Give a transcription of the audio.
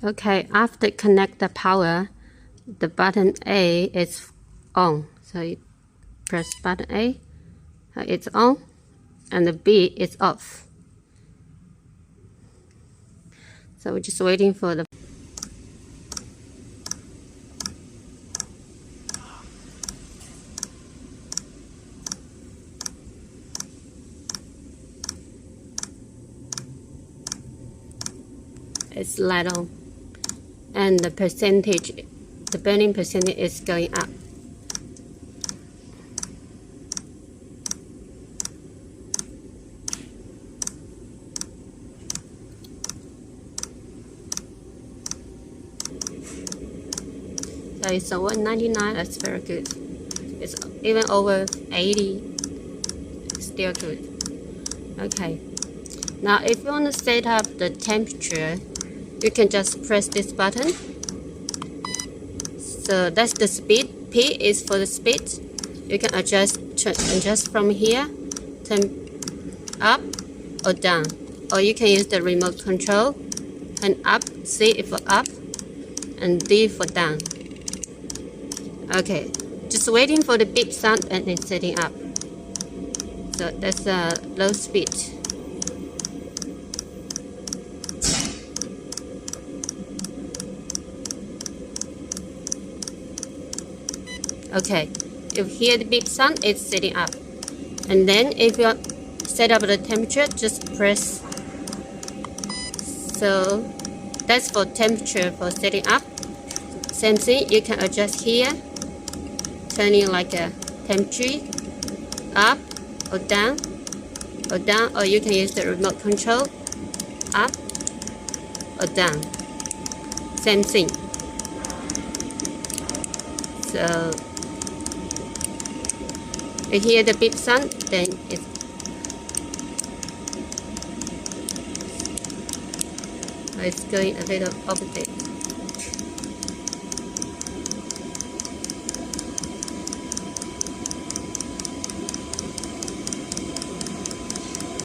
Okay, after connect the power, the button A is on. So you press button A, it's on, and the B is off. So we're just waiting for the it's light on, and the percentage, the burning percentage is going up. So it's over 99, that's very good. It's even over 80, still good. Okay, now if you want to set up the temperature, you can just press this button. So that's the speed. P is for the speed. You can adjust from here, turn up or down, or you can use the remote control. Turn up, C is for up, and D for down. Okay, just waiting for the beep sound and it's setting up. So that's a low speed. Okay, if you hear the beep sound, it's setting up. And then if you set up the temperature, just press. So that's for temperature for setting up. Same thing, you can adjust here, turning like a temperature up or down, or you can use the remote control, up or down. Same thing. So you hear the beep sound, then it's going a little opposite.